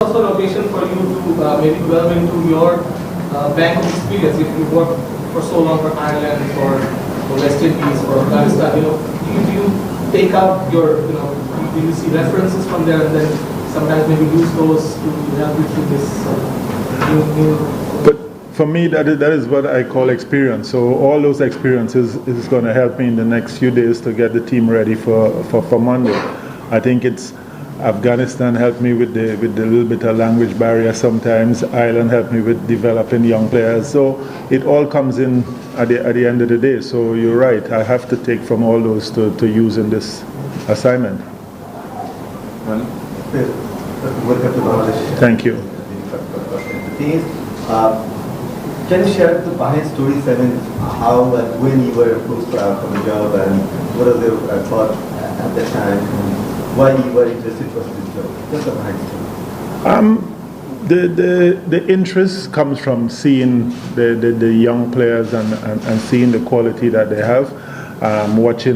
also an occasion for you to maybe delve into your bank of experience. If you work for so long for Ireland, for West Indies, for Afghanistan, do you take out your, do you see references from there and then sometimes maybe use those to help you through this new? But for me, that is what I call experience. So all those experiences is going to help me in the next few days to get the team ready for Monday. I think it's Afghanistan helped me with the little bit of language barrier sometimes. Ireland helped me with developing young players. So it all comes in at the end of the day. So you're right. I have to take from all those to use in this assignment. Thank you. Can you share the behind stories? I mean, how and when you were approached for the job, and what was your thought at that time, and why you were interested for this job? Just the behind story. The interest comes from seeing the young players and seeing the quality that they have, watching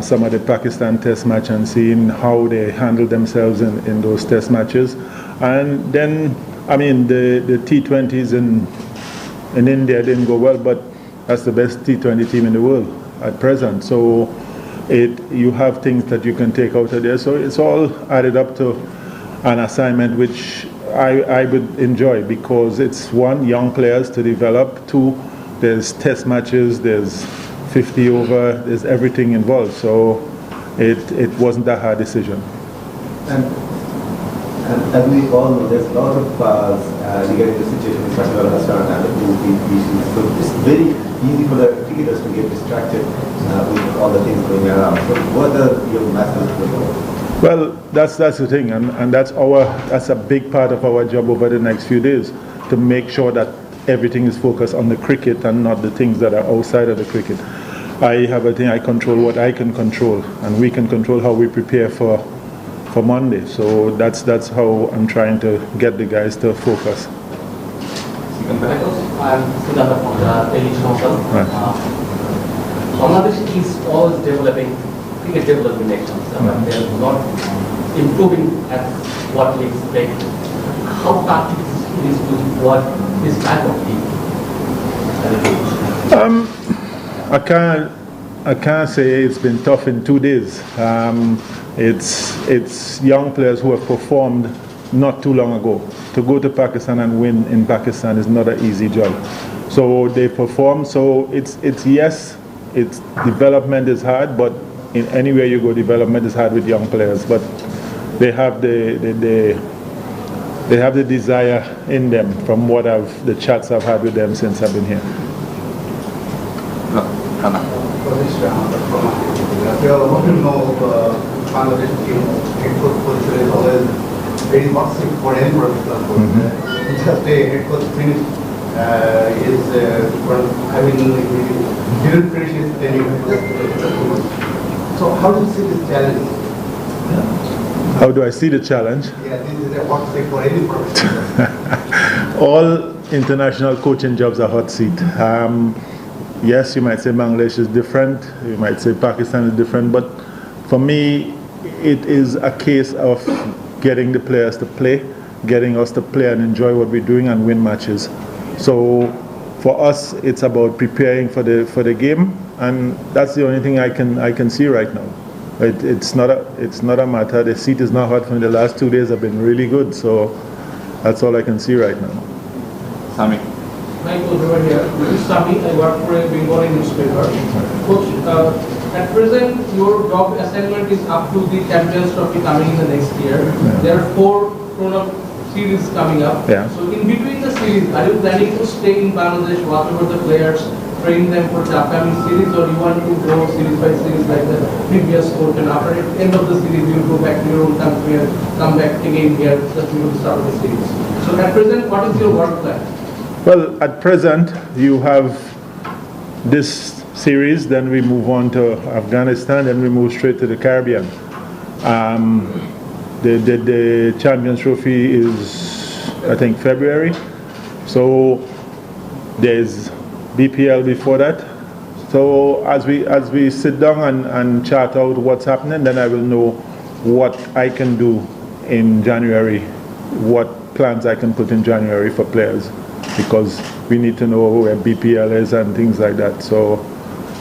some of the Pakistan test match and seeing how they handle themselves in those test matches. And then, I mean, the T20s in India didn't go well, but that's the best T20 team in the world at present. So you have things that you can take out of there. So it's all added up to an assignment which I would enjoy, because it's one, young players to develop, two, there's test matches, there's 50 over, there's everything involved. So it wasn't a hard decision. And as we all know, there's a lot of regarding the situation in particular restaurant and the food issues. So it's very easy for the cricketers to get distracted with all the things going around. So what are your messages to the world? Well, that's the thing, and that's a big part of our job over the next few days, to make sure that everything is focused on the cricket and not the things that are outside of the cricket. I have a thing, I control what I can control, and we can control how we prepare for Monday. So that's how I'm trying to get the guys to focus. I'm Siddhartha from the Television Channel Ltd. Bangladesh is always developing cricket development actions, and they are not improving at what we expect. How practical is to what this type of league? I can't say it's been tough in 2 days. It's young players who have performed not too long ago. To go to Pakistan and win in Pakistan is not an easy job. So they perform. So it's development is hard, but in anywhere you go, development is hard with young players. But they have the desire in them from the chats I've had with them since I've been here. We all want to know Bangladesh team head coach position is always very much for any professional coach. Just a head coach finished didn't finish his tenure. So how do you see this challenge? How do I see the challenge? Yeah, this is a hot seat for any professional. All international coaching jobs are hot seat. Yes, you might say Bangladesh is different, you might say Pakistan is different, but for me, it is a case of getting the players to play, getting us to play and enjoy what we're doing and win matches. So for us, it's about preparing for the game, and that's the only thing I can see right now. It's not a matter. The seat is not hot. From the last 2 days have been really good, so that's all I can see right now. Sami. Hi, Coach, over here. This is Sami. I work for a Bengali newspaper. Coach, at present, your job assignment is up to the Champions Trophy coming in the next year. Yeah. There are 4 grown-up series coming up. Yeah. So in between the series, are you planning to stay in Bangladesh, watch over the players, train them for the upcoming series, or you want to go series by series like the previous coach, and after the end of the series, you go back to your own country and come back again here just to start the series? So at present, what is your work plan? Well, at present, you have this series, then we move on to Afghanistan, then we move straight to the Caribbean. The Champions Trophy is, I think, February. So there's BPL before that. So as we sit down and chart out what's happening, then I will know what I can do in January what plans I can put in January for players, because we need to know where BPL is and things like that. So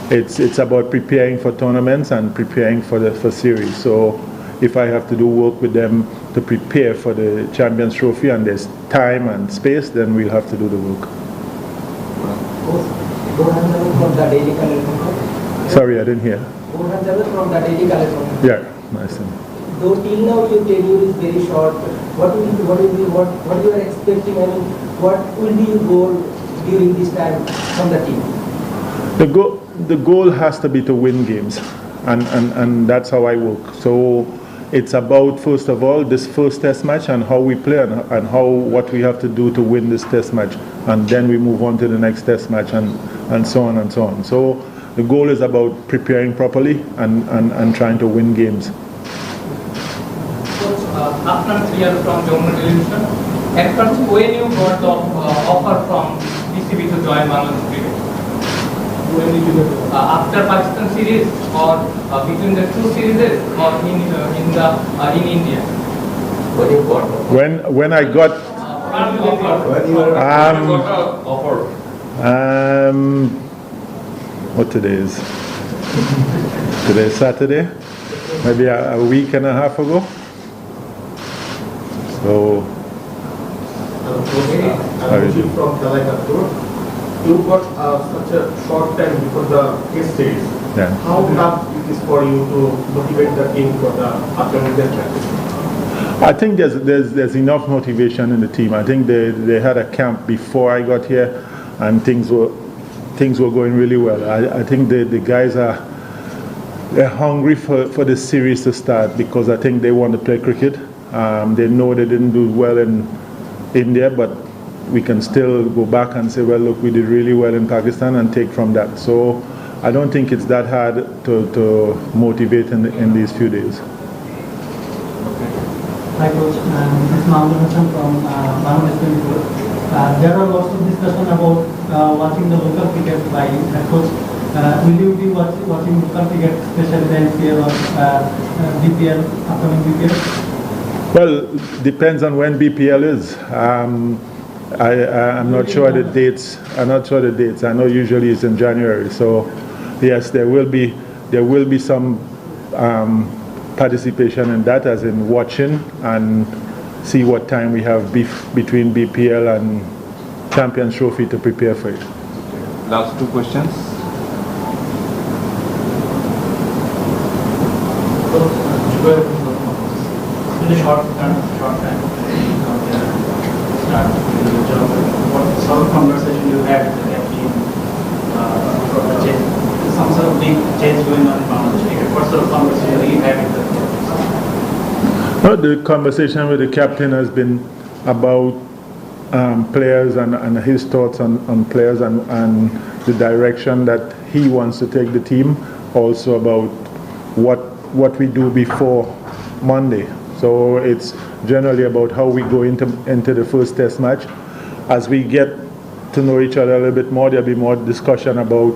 it's about preparing for tournaments and preparing for series. So if I have to do work with them to prepare for the Champions Trophy and there's time and space, then we'll have to do the work. Sorry, I didn't hear. From the daily collection. Yeah, nice. Though till now your tenure is very short, what you are expecting? I mean, what will be your goal during this time from the team? The goal has to be to win games, and that's how I work. So it's about, first of all, this first test match and how we play and what we have to do to win this test match, and then we move on to the next test match and so on and so on. So the goal is about preparing properly and trying to win games. After 3 years from Jammu Television, at first when you got the offer from DCB to join Bangladesh cricket? When did you get it? After Pakistan series, or between the two series, or in India? When you got When I got offer? What today is? Today is Saturday, maybe a week and a half ago. So, from Calcutta. You got such a short time before the test series. yeah. How tough it is for you to motivate the team for the upcoming test match? I think there's enough motivation in the team. I think they had a camp before I got here, and things were going really well. I think the guys they're hungry for this series to start, because I think they want to play cricket. They know they didn't do well in India, but we can still go back and say, well, look, we did really well in Pakistan, and take from that. So I don't think it's that hard to motivate in these few days. Hi coach, this is Mohammed Hassan from Bangladesh. There are lots of discussion about watching the local cricket by head coach. Will you be watching local cricket, especially the NCL or BPL, upcoming BPL? Well, depends on when BPL is. I'm not sure the dates. I know usually it's in January. So yes, there will be some participation in that, as in watching and see what time we have between BPL and Champions Trophy to prepare for it. Last 2 questions. In a short time, what sort of conversation you had with the captain for the change? Some sort of big change going on in Bangladesh cricket. What sort of conversation you had with the captain? Well, the conversation with the captain has been about players and his thoughts on players and the direction that he wants to take the team. Also about what we do before Monday. So it's generally about how we go into the first test match. As we get to know each other a little bit more, there'll be more discussion about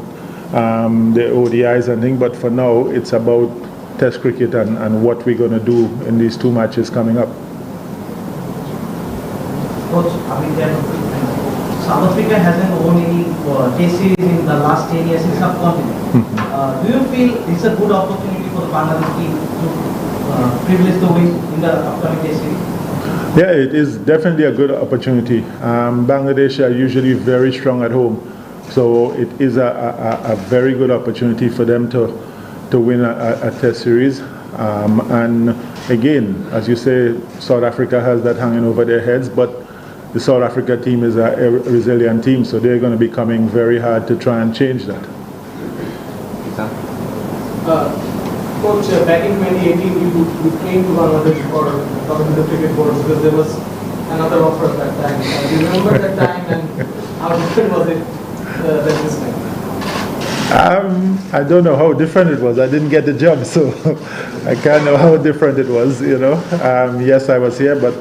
the ODIs and things, but for now it's about test cricket and what we're going to do in these 2 matches coming up. Coach, South Africa hasn't won any test series in the last 10 years in subcontinent. Do you feel it's a good opportunity for the Bangladesh team to privilege the win in the upcoming test series? Yeah, it is definitely a good opportunity. Bangladesh are usually very strong at home, so it is a very good opportunity for them to win a test series. And again, as you say, South Africa has that hanging over their heads, but the South Africa team is a resilient team, so they're going to be coming very hard to try and change that. Coach, back in 2018, you came to Bangladesh for talking to the cricket board, because there was another offer at that time. Do you remember that time, and how different was it this time? I don't know how different it was. I didn't get the job, so I can't know how different it was. Yes, I was here, but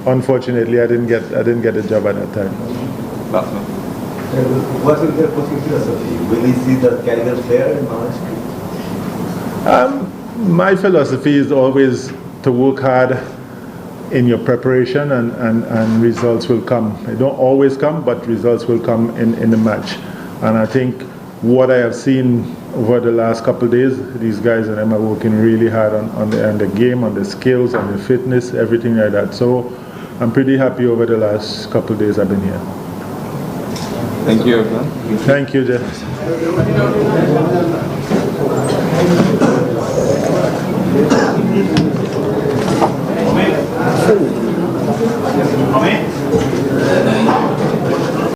unfortunately, I didn't get the job at that time. Last one. What will be your coaching philosophy? Will we see the Caribbean player in Bangladesh? My philosophy is always to work hard in your preparation, and results will come. They don't always come, but results will come in the match. And I think what I have seen over the last couple of days, these guys and them are working really hard on the game, on the skills, on the fitness, everything like that. So I'm pretty happy over the last couple of days I've been here. Thank you, everyone. Thank you, Jeff.